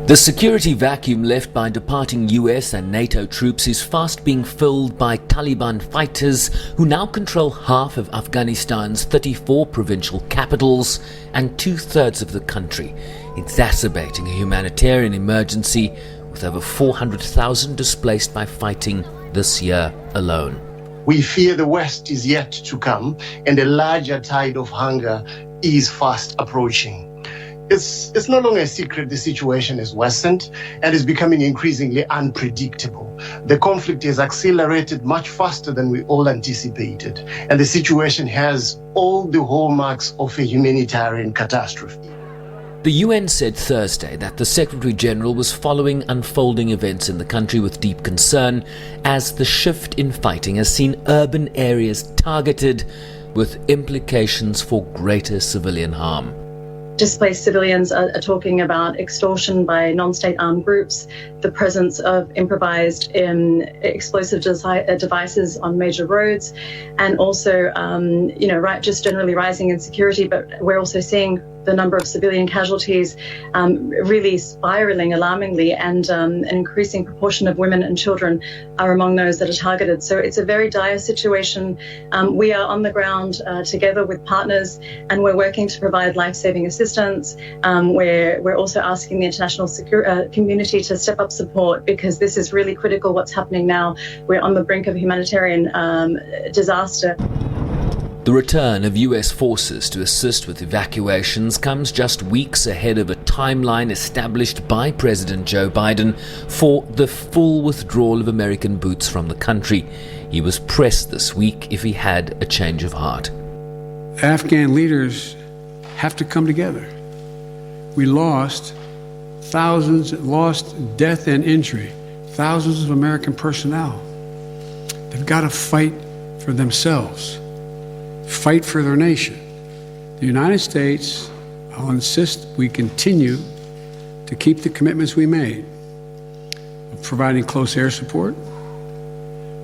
The security vacuum left by departing US and NATO troops is fast being filled by Taliban fighters who now control half of Afghanistan's 34 provincial capitals and two-thirds of the country, exacerbating a humanitarian emergency with over 400,000 displaced by fighting this year alone. We fear the West is yet to come and a larger tide of hunger is fast approaching. It's no longer a secret the situation has worsened and is becoming increasingly unpredictable. The conflict has accelerated much faster than we all anticipated, and the situation has all the hallmarks of a humanitarian catastrophe. The UN said Thursday that the Secretary General was following unfolding events in the country with deep concern as the shift in fighting has seen urban areas targeted with implications for greater civilian harm. Displaced civilians are talking about extortion by non-state armed groups, the presence of improvised explosive devices on major roads, and also, just generally rising insecurity. But we're also seeing the number of civilian casualties really spiraling alarmingly, and an increasing proportion of women and children are among those that are targeted. So it's a very dire situation. We are on the ground together with partners, and we're working to provide life-saving assistance. We're also asking the international community to step up support, because this is really critical what's happening now. We're on the brink of a humanitarian disaster. The return of US forces to assist with evacuations comes just weeks ahead of a timeline established by President Joe Biden for the full withdrawal of American boots from the country. He was pressed this week if he had a change of heart. Afghan leaders have to come together. We lost death and injury, thousands of American personnel. They've got to fight for themselves. Fight for their nation. The United States, I'll insist we continue to keep the commitments we made of providing close air support,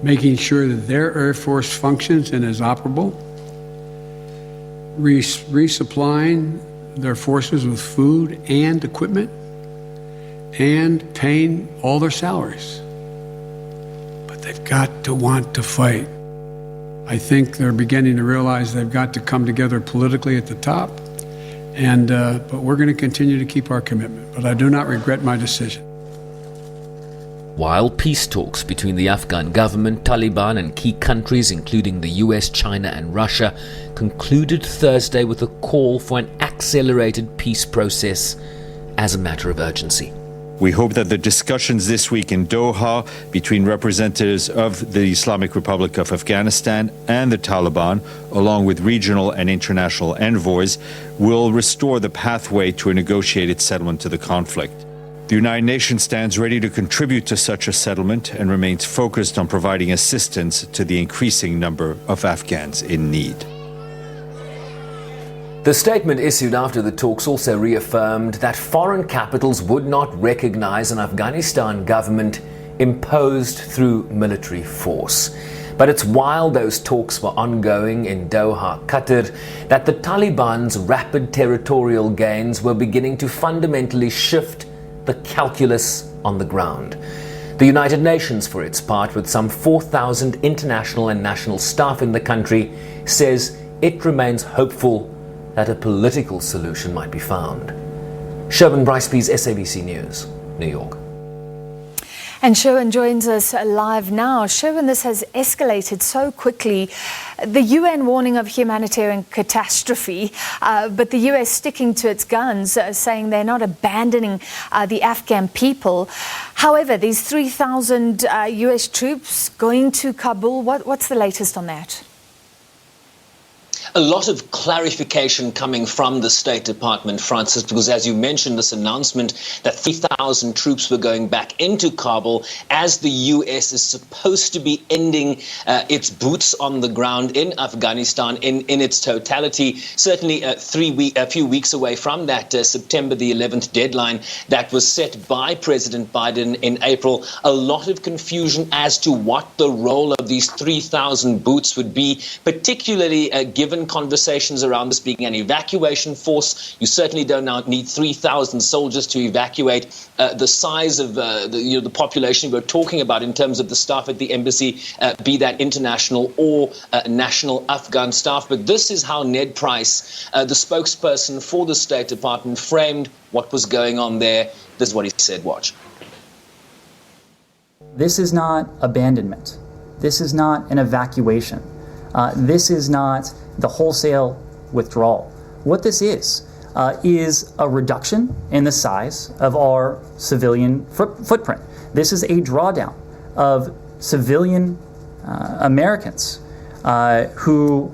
making sure that their Air Force functions and is operable, resupplying their forces with food and equipment, and paying all their salaries. But they've got to want to fight. I think they're beginning to realize they've got to come together politically at the top, but we're going to continue to keep our commitment. But I do not regret my decision. While peace talks between the Afghan government, Taliban, and key countries, including the US, China, and Russia, concluded Thursday with a call for an accelerated peace process as a matter of urgency. We hope that the discussions this week in Doha between representatives of the Islamic Republic of Afghanistan and the Taliban, along with regional and international envoys, will restore the pathway to a negotiated settlement to the conflict. The United Nations stands ready to contribute to such a settlement and remains focused on providing assistance to the increasing number of Afghans in need. The statement issued after the talks also reaffirmed that foreign capitals would not recognize an Afghanistan government imposed through military force. But it's while those talks were ongoing in Doha, Qatar, that the Taliban's rapid territorial gains were beginning to fundamentally shift the calculus on the ground. The United Nations, for its part, with some 4,000 international and national staff in the country, says it remains hopeful that a political solution might be found. Sherwin Bryce-Pease, SABC News, New York. And Sherwin joins us live now. Sherwin, this has escalated so quickly. The UN warning of humanitarian catastrophe, but the US sticking to its guns, saying they're not abandoning the Afghan people. However, these 3,000 US troops going to Kabul, what's the latest on that? A lot of clarification coming from the State Department, Francis, because as you mentioned, this announcement that 3,000 troops were going back into Kabul as the US is supposed to be ending its boots on the ground in Afghanistan in its totality. Certainly a few weeks away from that September the 11th deadline that was set by President Biden in April. A lot of confusion as to what the role of these 3,000 boots would be, particularly given different conversations around this being an evacuation force. You certainly don't now need 3,000 soldiers to evacuate the size of the population we're talking about in terms of the staff at the embassy, be that international or national Afghan staff. But this is how Ned Price, the spokesperson for the State Department, framed what was going on there. This is what he said. Watch. This is not abandonment. This is not an evacuation. This is not the wholesale withdrawal. What this is a reduction in the size of our civilian footprint. This is a drawdown of civilian Americans who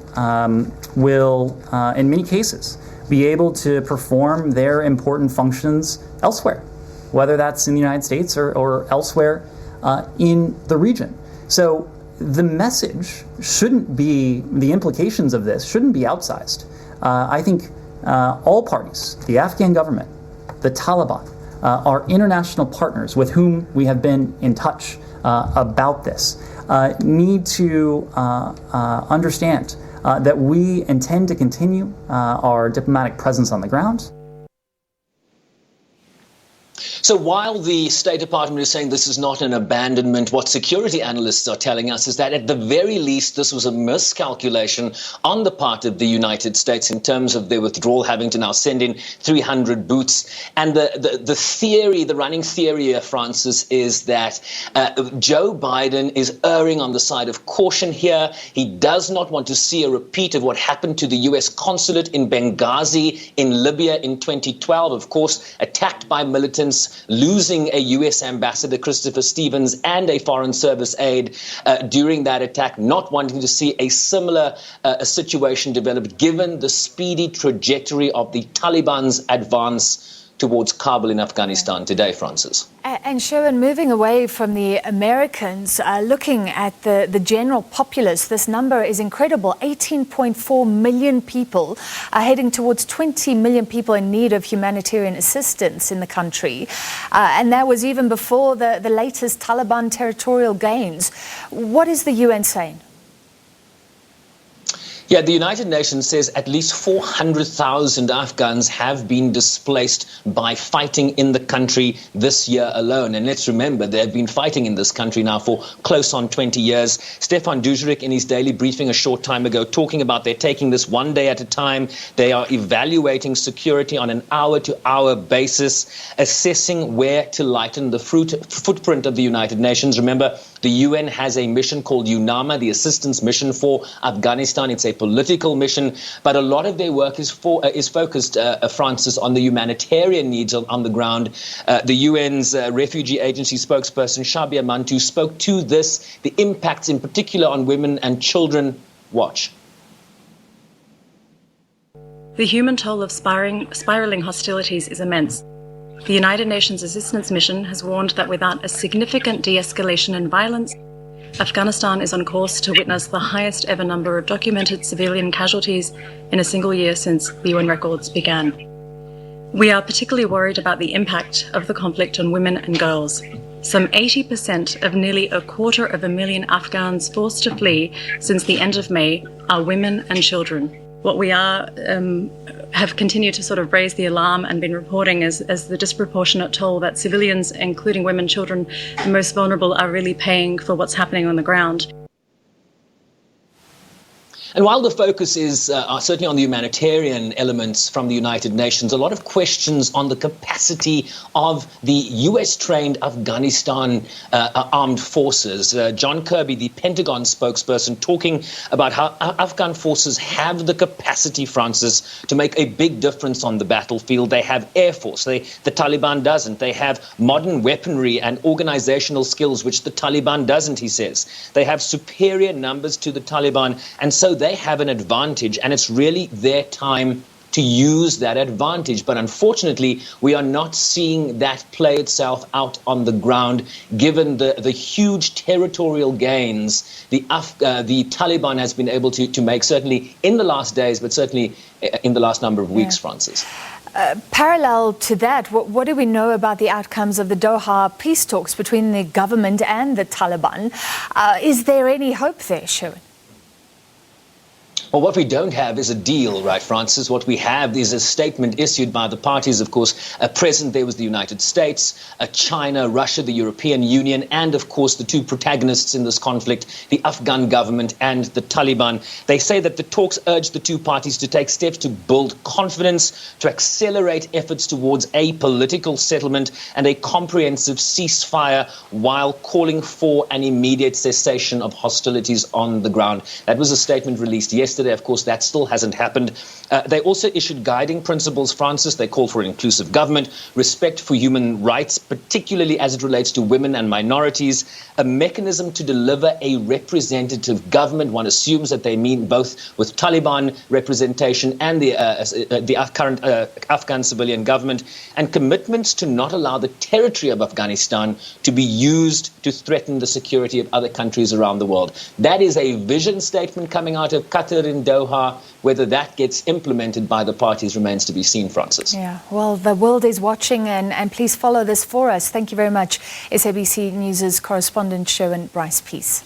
will, in many cases, be able to perform their important functions elsewhere, whether that's in the United States or elsewhere in the region. So the message shouldn't be, the implications of this shouldn't be outsized. I think all parties, the Afghan government, the Taliban, our international partners with whom we have been in touch about this, need to understand that we intend to continue our diplomatic presence on the ground. So while the State Department is saying this is not an abandonment, what security analysts are telling us is that at the very least this was a miscalculation on the part of the United States in terms of their withdrawal, having to now send in 300 boots. And the theory, the running theory here, Francis, is that Joe Biden is erring on the side of caution here. He does not want to see a repeat of what happened to the U.S. consulate in Benghazi in Libya in 2012, of course, attacked by militants, losing a U.S. ambassador, Christopher Stevens, and a Foreign Service aide during that attack, not wanting to see a similar situation develop, given the speedy trajectory of the Taliban's advance towards Kabul in Afghanistan today, Francis. And Sherwin, moving away from the Americans, looking at the general populace, this number is incredible. 18.4 million people are heading towards 20 million people in need of humanitarian assistance in the country. And that was even before the latest Taliban territorial gains. What is the UN saying? Yeah, the United Nations says at least 400,000 Afghans have been displaced by fighting in the country this year alone. And let's remember, they've been fighting in this country now for close on 20 years. Stefan Dujarric in his daily briefing a short time ago talking about they're taking this one day at a time. They are evaluating security on an hour-to-hour basis, assessing where to lighten the footprint of the United Nations. Remember, the UN has a mission called UNAMA, the assistance mission for Afghanistan. It's a political mission, but a lot of their work is focused, Francis, on the humanitarian needs on the ground. The UN's refugee agency spokesperson, Shabia Mantu, spoke to this, the impacts in particular on women and children. Watch. The human toll of spiraling hostilities is immense. The United Nations Assistance Mission has warned that without a significant de-escalation in violence, Afghanistan is on course to witness the highest ever number of documented civilian casualties in a single year since the UN records began. We are particularly worried about the impact of the conflict on women and girls. Some 80% of nearly 250,000 Afghans forced to flee since the end of May are women and children. What we have continued to sort of raise the alarm and been reporting as the disproportionate toll that civilians, including women, children, the most vulnerable, are really paying for what's happening on the ground. And while the focus is certainly on the humanitarian elements from the United Nations, a lot of questions on the capacity of the US-trained Afghanistan armed forces. John Kirby, the Pentagon spokesperson, talking about how Afghan forces have the capacity, Francis, to make a big difference on the battlefield. They have air force. The Taliban doesn't. They have modern weaponry and organizational skills, which the Taliban doesn't, he says. They have superior numbers to the Taliban, and so they have an advantage, and it's really their time to use that advantage. But unfortunately, we are not seeing that play itself out on the ground, given the huge territorial gains the Taliban has been able to make, certainly in the last days, but certainly in the last number of weeks, Francis. Parallel to that, what do we know about the outcomes of the Doha peace talks between the government and the Taliban? Is there any hope there, Sherwin? Well, what we don't have is a deal, right, Francis? What we have is a statement issued by the parties, of course. Present there was the United States, China, Russia, the European Union, and, of course, the two protagonists in this conflict, the Afghan government and the Taliban. They say that the talks urge the two parties to take steps to build confidence, to accelerate efforts towards a political settlement and a comprehensive ceasefire while calling for an immediate cessation of hostilities on the ground. That was a statement released yesterday. Of course, that still hasn't happened. They also issued guiding principles, Francis. They call for an inclusive government, respect for human rights, particularly as it relates to women and minorities, a mechanism to deliver a representative government. One assumes that they mean both with Taliban representation and the current Afghan civilian government, and commitments to not allow the territory of Afghanistan to be used to threaten the security of other countries around the world. That is a vision statement coming out of Qatar in Doha. Whether that gets implemented by the parties remains to be seen, Francis. Yeah, well, the world is watching, and please follow this for us. Thank you very much, SABC News' correspondent Sherwin Bryce-Pease.